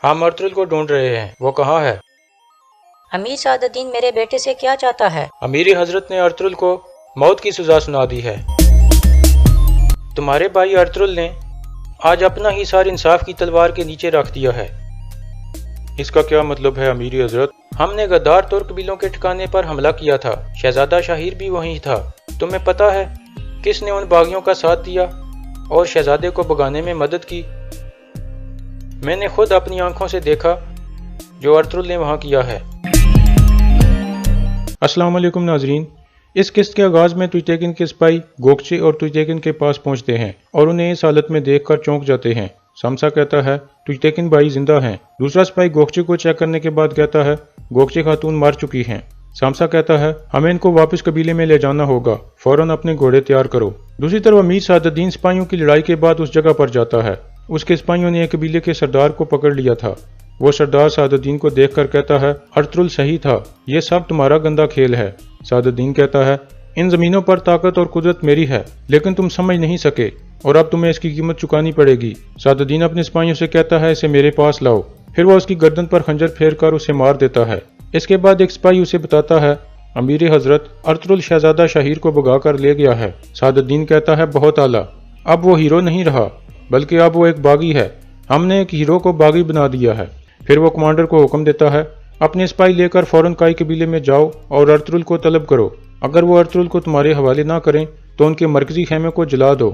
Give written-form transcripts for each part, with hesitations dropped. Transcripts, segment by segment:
हम अर्तुल को ढूंढ रहे हैं, वो कहाँ है? अमीर सादुद्दीन मेरे बेटे से क्या चाहता है? अमीर हजरत ने अर्तुल को मौत की सजा सुना दी है। तुम्हारे भाई अर्तुल ने आज अपना ही सार इंसाफ की तलवार के नीचे रख दिया है। इसका क्या मतलब है अमीर हजरत? हमने गद्दार तुर्क कबीलों के ठिकाने पर हमला किया था। शहजादा शाहिर भी वहीं था। तुम्हें पता है किसने उन बागियों का साथ दिया और शहजादे को भगाने में मदद की? मैंने खुद अपनी आंखों से देखा जो अर्तुल ने वहां किया है। अस्सलाम वालेकुम नाजरीन, इस किस्त के आगाज में तुर्कमेनिस्तान के सिपाही गोकचे और तुर्कमेनिस्तान के पास पहुंचते हैं और उन्हें इस हालत में देखकर चौंक जाते हैं। सामसा कहता है तुर्कमेनिस्तान भाई जिंदा हैं। दूसरा सिपाही गोकचे को चेक करने के बाद कहता है गोकचे खातून मर चुकी हैं। सामसा कहता है हमें इनको वापस कबीले में ले जाना होगा, फौरन अपने घोड़े तैयार करो। दूसरी तरफ अमीर सादुद्दीन सिपाहियों की लड़ाई के बाद उस जगह पर जाता है। उसके सिपाहियों ने एक कबीले के सरदार को पकड़ लिया था। वो सरदार सादुद्दीन को देखकर कहता है अर्तुल सही था, ये सब तुम्हारा गंदा खेल है। सादुद्दीन कहता है इन जमीनों पर ताकत और कुदरत मेरी है, लेकिन तुम समझ नहीं सके और अब तुम्हें इसकी कीमत चुकानी पड़ेगी। सादुद्दीन अपने सिपाहियों से कहता है इसे मेरे पास लाओ। फिर वो उसकी गर्दन पर खंजर फेर कर उसे मार देता है। इसके बाद एक सिपाही उसे बताता है अमीर हजरत अर्तुल शहजादा शाहिर को भगा कर ले गया है। सादुद्दीन कहता है बहुत आला, अब वो हीरो नहीं रहा बल्कि अब वो एक बागी है। हमने एक हीरो को बागी बना दिया है। फिर वो कमांडर को हुक्म देता है अपने सिपाही लेकर फौरन काई कबीले में जाओ और अर्तुल को तलब करो। अगर वो अर्तुल को तुम्हारे हवाले ना करें तो उनके मरकजी खेमे को जला दो।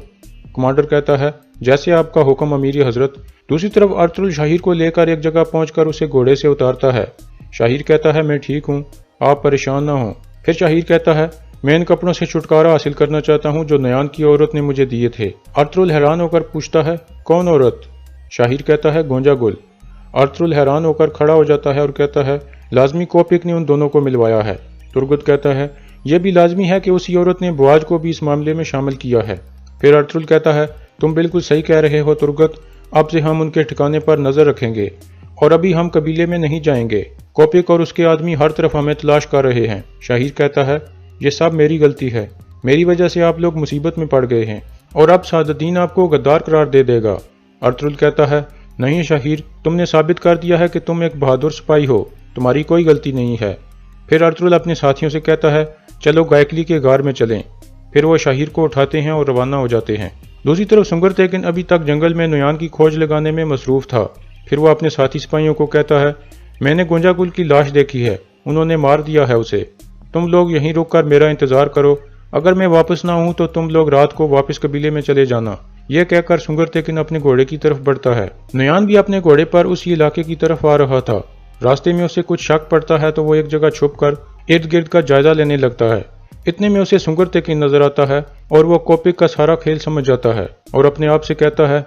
कमांडर कहता है जैसे आपका हुक्म अमीर हजरत। दूसरी तरफ अर्तुल शाहिर को लेकर एक जगह पहुंचकर उसे घोड़े से उतारता है। शाहिर कहता है मैं ठीक हूँ, आप परेशान ना हो। फिर शाहिर कहता है मैं इन कपड़ों से छुटकारा हासिल करना चाहता हूँ जो नयान की औरत ने मुझे दिए थे। अर्तुल हैरान होकर पूछता है कौन औरत? शाहिर कहता है गोंजा गुल। अर्तुल हैरान होकर खड़ा हो जाता है और कहता है लाजमी कोपिक ने उन दोनों को मिलवाया है। तुर्गत कहता है यह भी लाजमी है कि उसी औरत ने बुआज को भी इस मामले में शामिल किया है। फिर अर्तुल कहता है तुम बिल्कुल सही कह रहे हो तुर्गत, अब से हम उनके ठिकाने पर नजर रखेंगे और अभी हम कबीले में नहीं जाएंगे। कोपिक और उसके आदमी हर तरफ हमें तलाश कर रहे हैं। शाहिर कहता है ये सब मेरी गलती है, मेरी वजह से आप लोग मुसीबत में पड़ गए हैं और अब सादुद्दीन आपको गद्दार करार दे देगा। अर्तुल कहता है नहीं शाहिर, तुमने साबित कर दिया है कि तुम एक बहादुर सिपाही हो, तुम्हारी कोई गलती नहीं है। फिर अर्तुल अपने साथियों से कहता है चलो गायकली के गार में चलें। फिर वो शाहिर को उठाते हैं और रवाना हो जाते हैं। दूसरी तरफ सुंगरतेकिन अभी तक जंगल में नुयान की खोज लगाने में मसरूफ था। फिर वो अपने साथी सिपाहियों को कहता है मैंने गोंजाकुल की लाश देखी है, उन्होंने मार दिया है उसे। तुम लोग यहीं रुक कर मेरा इंतजार करो, अगर मैं वापस ना हूं तो तुम लोग रात को वापस कबीले में चले जाना। यह कहकर सुंगरतेकिन अपने घोड़े की तरफ बढ़ता है। नुयान भी अपने घोड़े पर उसी इलाके की तरफ आ रहा था। रास्ते में उसे कुछ शक पड़ता है तो वो एक जगह छुप कर इर्द गिर्द का जायजा लेने लगता है। इतने में उसे सुंगरतेकिन नजर आता है और वो कोपिक का सारा खेल समझ जाता है और अपने आप से कहता है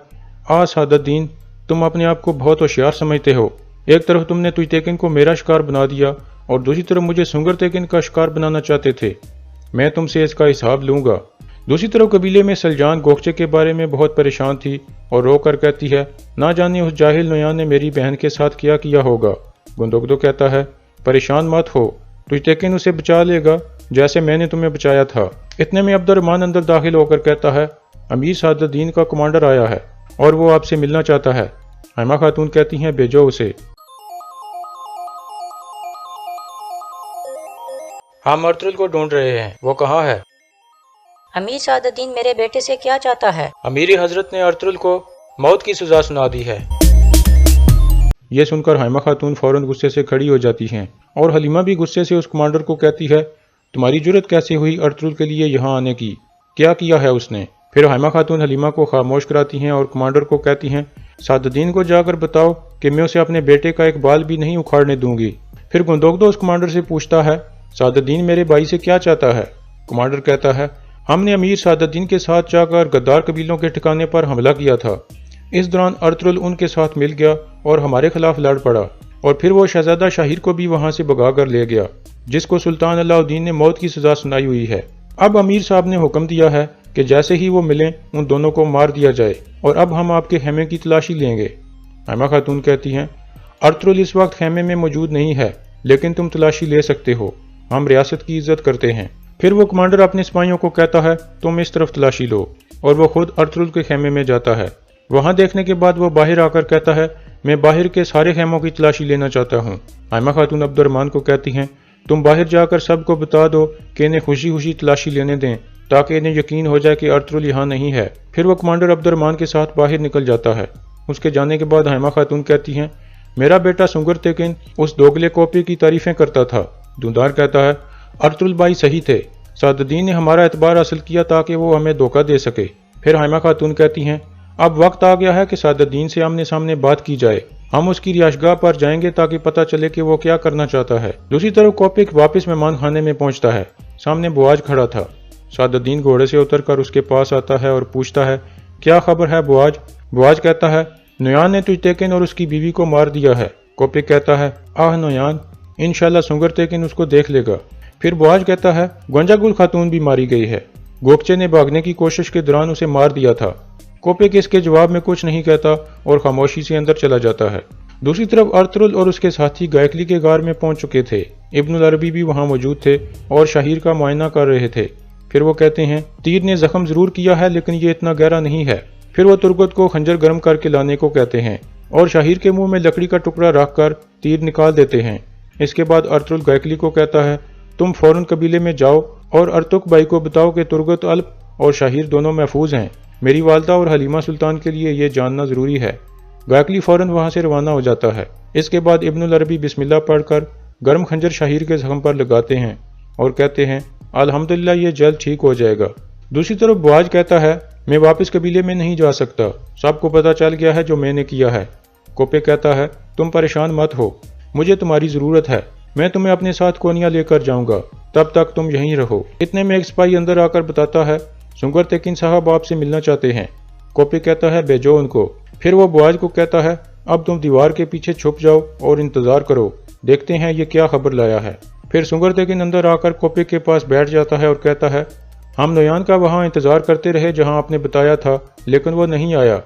सादुद्दीन, तुम अपने आप को बहुत होशियार समझते हो। एक तरफ तुमने तुर्कमेनिस्तान को मेरा शिकार बना दिया और दूसरी तरफ मुझे सुंगरतेकिन का शिकार बनाना चाहते थे। मैं तुमसे इसका हिसाब लूंगा। दूसरी तरफ कबीले में सलजान गोकचे के बारे में बहुत परेशान थी और रो कर कहती है ना जाने उस जाहिल नुयान ने मेरी बहन के साथ क्या किया होगा। गुंदोगदो कहता है परेशान मत हो, तुर्कमेनिस्तान उसे बचा लेगा जैसे मैंने तुम्हें बचाया था। इतने में अब्दुर्रहमान अंदर दाखिल होकर कहता है अमीर सादुद्दीन का कमांडर आया है और वो आपसे मिलना चाहता है। हैमा खातून कहती हैं भेजो उसे। हम अर्तुल को ढूंढ रहे हैं, वो कहाँ है? अमीर सादुद्दीन मेरे बेटे से क्या चाहता है? अमीर हजरत ने अर्तुल को मौत की सजा सुना दी है। यह सुनकर हैमा खातून फौरन गुस्से से खड़ी हो जाती हैं और हलीमा भी गुस्से से उस कमांडर को कहती है तुम्हारी जुर्रत कैसे हुई अर्तुल के लिए यहाँ आने की, क्या किया है उसने? फिर हैमा खातून हलीमा को खामोश कराती हैं और कमांडर को कहती हैं सादुद्दीन को जाकर बताओ कि मैं उसे अपने बेटे का एक बाल भी नहीं उखाड़ने दूंगी। फिर गुंदोगदो उस कमांडर से पूछता है सादुद्दीन मेरे भाई से क्या चाहता है? कमांडर कहता है हमने अमीर सादुद्दीन के साथ जाकर गद्दार कबीलों के ठिकाने पर हमला किया था। इस दौरान अर्तुल उनके साथ मिल गया और हमारे खिलाफ लड़ पड़ा और फिर वो शहजादा शाहिर को भी वहां से भगा कर ले गया जिसको सुल्तान अलाउद्दीन ने मौत की सजा सुनाई हुई है। अब अमीर साहब ने हुक्म दिया है कि जैसे ही वो मिलें उन दोनों को मार दिया जाए और अब हम आपके खेमे की तलाशी लेंगे। हैमा खातून कहती हैं अर्तुल इस वक्त खेमे में मौजूद नहीं है, लेकिन तुम तलाशी ले सकते हो, हम रियासत की इज्जत करते हैं। फिर वो कमांडर अपने सिपाहियों को कहता है तुम इस तरफ तलाशी लो और वो खुद अर्तुल के खेमे में जाता है। वहां देखने के बाद वो बाहर आकर कहता है, मैं बाहर के सारे खेमों की तलाशी लेना चाहता हूँ। हाइमा खातून अब्दुर्रहमान को कहती हैं, तुम बाहर जाकर सबको बता दो कि इन्हें खुशी खुशी तलाशी लेने दें ताकि इन्हें यकीन हो जाए कि अर्तुगरुल यहाँ नहीं है। फिर वो कमांडर अब्दुर्रहमान के साथ बाहर निकल जाता है। उसके जाने के बाद हाइमा खातून कहती हैं, मेरा बेटा सुंगर तेकिन उस दोगले कॉपी की तारीफें करता था। दुंदार कहता है, अर्तुगरुल भाई सही थे, सादुद्दीन ने हमारा एतबार हासिल किया ताकि वो हमें धोखा दे सके। फिर हाइमा खातून कहती हैं, अब वक्त आ गया है कि सादुद्दीन से आमने सामने बात की जाए। हम उसकी रिहायशगाह पर जाएंगे ताकि पता चले कि वो क्या करना चाहता है। दूसरी तरफ कोपिक वापस मेहमान खाने में पहुंचता है। सामने बुआज खड़ा था। सादुद्दीन घोड़े से उतरकर उसके पास आता है और पूछता है, क्या खबर है बुआज? बुआज कहता है, नोयान ने तुजतेकिन और उसकी बीवी को मार दिया है। कोपिक कहता है, आह नोयान, इंशाल्लाह सुंगर तेकिन उसको देख लेगा। फिर बुआज कहता है, गोंजागुल खातून भी मारी गई है। गोकचे ने भागने की कोशिश के दौरान उसे मार दिया था। कोपिक इसके जवाब में कुछ नहीं कहता और खामोशी से अंदर चला जाता है। दूसरी तरफ अर्तुगरुल और उसके साथी गायकली के गार में पहुंच चुके थे। इब्नुल अरबी भी वहां मौजूद थे और शाहिर का मुआयना कर रहे थे। फिर वो कहते हैं, तीर ने जख्म जरूर किया है लेकिन ये इतना गहरा नहीं है। फिर वो तुर्गत को खंजर गर्म करके लाने को कहते हैं और शाहिर के मुंह में लकड़ी का टुकड़ा रखकर तीर निकाल देते हैं। इसके बाद अर्तुगरुल गायकली को कहता है, तुम फौरन कबीले में जाओ और अर्तुक भाई को बताओ कि तुर्गत अल्प और शाहिर दोनों महफूज हैं। मेरी वालदा और हलीमा सुल्तान के लिए ये जानना जरूरी है। गायकली फौरन वहां से रवाना हो जाता है। इसके बाद इब्नुल अरबी बिस्मिल्लाह पढ़कर गर्म खंजर शाहिर के जख्म पर लगाते हैं और कहते हैं, अल्हम्दुलिल्लाह ये जल्द ठीक हो जाएगा। दूसरी तरफ बुआज कहता है, मैं वापस कबीले में नहीं जा सकता, सबको पता चल गया है जो मैंने किया है। कोपे कहता है, तुम परेशान मत हो, मुझे तुम्हारी जरूरत है, मैं तुम्हें अपने साथ कोनिया लेकर जाऊंगा, तब तक तुम यहीं रहो। इतने में एक सिपाही अंदर आकर बताता है, सुंगर तेकिन साहब आपसे मिलना चाहते हैं। कोपे कहता है, भेजो उनको। फिर वो बुआज को कहता है, अब तुम दीवार के पीछे छुप जाओ और इंतजार करो, देखते हैं ये क्या खबर लाया है। फिर सुंगर तेकिन अंदर आकर कोपे के पास बैठ जाता है और कहता है, हम नोयान का वहाँ इंतजार करते रहे जहाँ आपने बताया था, लेकिन वो नहीं आया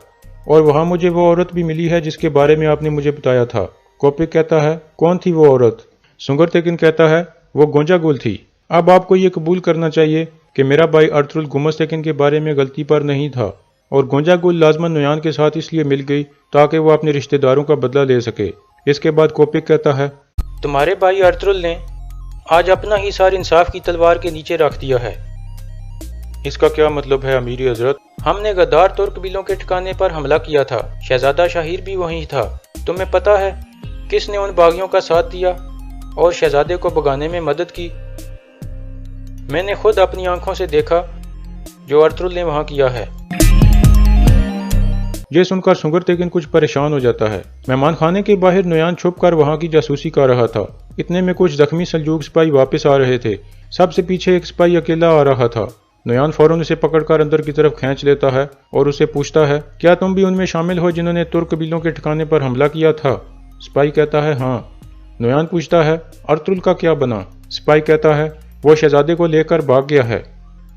और वहाँ मुझे वो औरत भी मिली है जिसके बारे में आपने मुझे बताया था। कोपे कहता है, कौन थी वो औरत? सुंगर तेकिन कहता है, वो गोंजागुल थी। अब आपको ये कबूल करना चाहिए कि मेरा भाई अर्तुगरुल गुमस तेकिन के बारे में गलती पर नहीं था और गोंजागुल लाजमन नोयान के साथ इसलिए मिल गई ताकि वो अपने रिश्तेदारों का बदला ले सके। इसके बाद कोपिक कहता है, तुम्हारे भाई अर्तुगरुल ने आज अपना ही सार इंसाफ की तलवार के नीचे रख दिया है। इसका क्या मतलब है अमीर हजरत? हमने गद्दार तुर्क कबीलों के ठिकाने पर हमला किया था, शहजादा शाहिर भी वहीं था। तुम्हें पता है किसने उन बागियों का साथ दिया और शहजादे को भगाने में मदद की? मैंने खुद अपनी आंखों से देखा जो अर्तुगरुल ने वहां किया है। ये सुनकर सुंगर तेकिन कुछ परेशान हो जाता है। मेहमान खाने के बाहर नोयान छुप कर वहां की जासूसी कर रहा था। इतने में कुछ जख्मी सल्जूक सिपाही वापस आ रहे थे। सबसे पीछे एक सिपाही अकेला आ रहा था। नोयान फौरन उसे पकड़कर अंदर की तरफ खींच लेता है और उसे पूछता है, क्या तुम भी उनमें शामिल हो जिन्होंने तुर्क कबीलों के ठिकाने पर हमला किया था? सिपाही कहता है, हाँ। नोयान पूछता है, अर्तुगरुल का क्या बना? सिपाही कहता है, वो शहजादे को लेकर भाग गया है।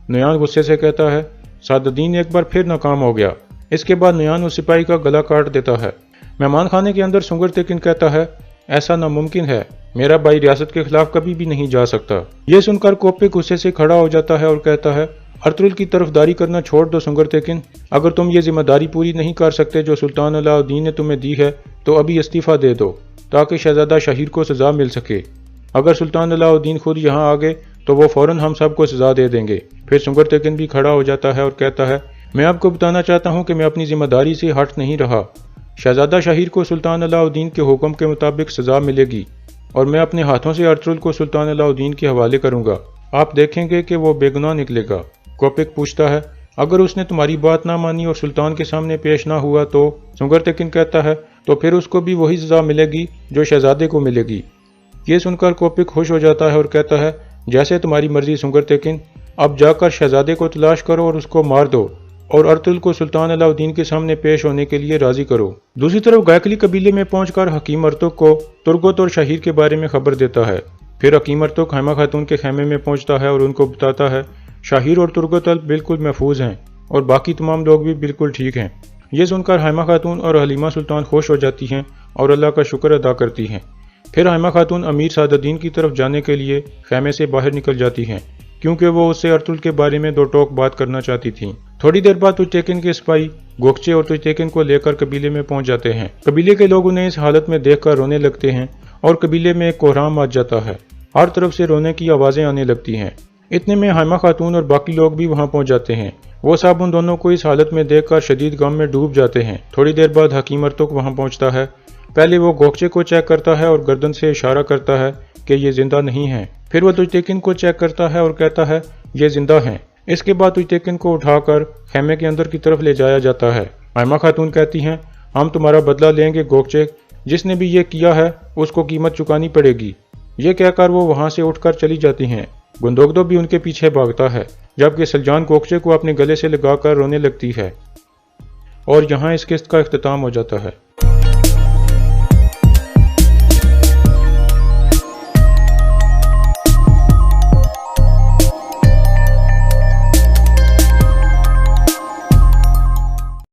नोयान गुस्से से कहता है, सादुद्दीन एक बार फिर नाकाम हो गया। इसके बाद नोयान उस सिपाही का गला काट देता है। मेहमान खाने के अंदर सुंगर तेकिन कहता है, ऐसा नामुमकिन है, मेरा भाई रियासत के खिलाफ कभी भी नहीं जा सकता। ये सुनकर कोपिक गुस्से से खड़ा हो जाता है और कहता है, अर्तुगरुल की तरफदारी करना छोड़ दो सुंगर तेकिन। अगर तुम ये जिम्मेदारी पूरी नहीं कर सकते जो सुल्तान अलाउद्दीन ने तुम्हें दी है तो अभी इस्तीफा दे दो ताकि शहजादा शाहिर को सजा मिल सके। अगर सुल्तान अलाउद्दीन खुद यहाँ आ गए तो वो फौरन हम सबको सजा दे देंगे। फिर सुंगर तेकिन भी खड़ा हो जाता है और कहता है, मैं आपको बताना चाहता हूँ कि मैं अपनी जिम्मेदारी से हट नहीं रहा। शहजादा शाहिर को सुल्तान अलाउद्दीन के हुक्म के मुताबिक सजा मिलेगी और मैं अपने हाथों से अर्तुगरुल को सुल्तान अलाउद्दीन के हवाले करूंगा। आप देखेंगे कि वो बेगुनाह निकलेगा। कोपिक पूछता है, अगर उसने तुम्हारी बात ना मानी और सुल्तान के सामने पेश ना हुआ तो? सुंगर तेकिन कहता है, तो फिर उसको भी वही सजा मिलेगी जो शहजादे को मिलेगी। ये सुनकर कोपिक खुश हो जाता है और कहता है, जैसे तुम्हारी मर्जी सुंगर तेकिन, अब जाकर शहजादे को तलाश करो और उसको मार दो और अर्तुगरुल को सुल्तान अलाउद्दीन के सामने पेश होने के लिए राजी करो। दूसरी तरफ गायकली कबीले में पहुंचकर हकीम अर्तुग को तुर्गत और शाहिर के बारे में खबर देता है। फिर हकीम अर्तुग हाइमा खातून के खेमे में पहुंचता है और उनको बताता है, शाहिर और तुर्गत अल्प बिल्कुल महफूज हैं और बाकी तमाम लोग भी बिल्कुल ठीक हैं। ये सुनकर हाइमा खातून और हलीमा सुल्तान खुश हो जाती हैं और अल्लाह का शुक्र अदा करती हैं। फिर हाइमा खातून अमीर सादुद्दीन की तरफ जाने के लिए खेमे से बाहर निकल जाती हैं। क्योंकि वो उससे अर्तुल के बारे में दो टोक बात करना चाहती थी। थोड़ी देर बाद तुर्चेकिन के सिपाही गोकचे और तुर्चेकिन को लेकर कबीले में पहुंच जाते हैं। कबीले के लोग उन्हें इस हालत में देखकर रोने लगते हैं और कबीले में एक कोहराम मच जाता है। हर तरफ से रोने की आवाजें आने लगती हैं। इतने में हाइमा खातून और बाकी लोग भी वहां पहुंच जाते हैं। वो सब उन दोनों को इस हालत में देखकर शदीद गम में डूब जाते हैं। थोड़ी देर बाद हकीम अर्तुक वहां पहुंचता है। पहले वो गोकचे को चेक करता है और गर्दन से इशारा करता है कि ये जिंदा नहीं है। फिर वो तुर्चेकिन को चेक करता है और कहता है ये जिंदा हैं। इसके बाद तुर्चेकिन को उठाकर खेमे के अंदर की तरफ ले जाया जाता है। हाइमा खातून कहती हैं हम तुम्हारा बदला लेंगे गोकचे, जिसने भी ये किया है उसको कीमत चुकानी पड़ेगी। ये कहकर वो वहां से उठकर चली जाती हैं। गुंदोगदो भी उनके पीछे भागता है, जबकि सलजान गोकचे को अपने गले से लगाकर रोने लगती है। और यहाँ इस किस्त का इख्तिताम हो जाता है।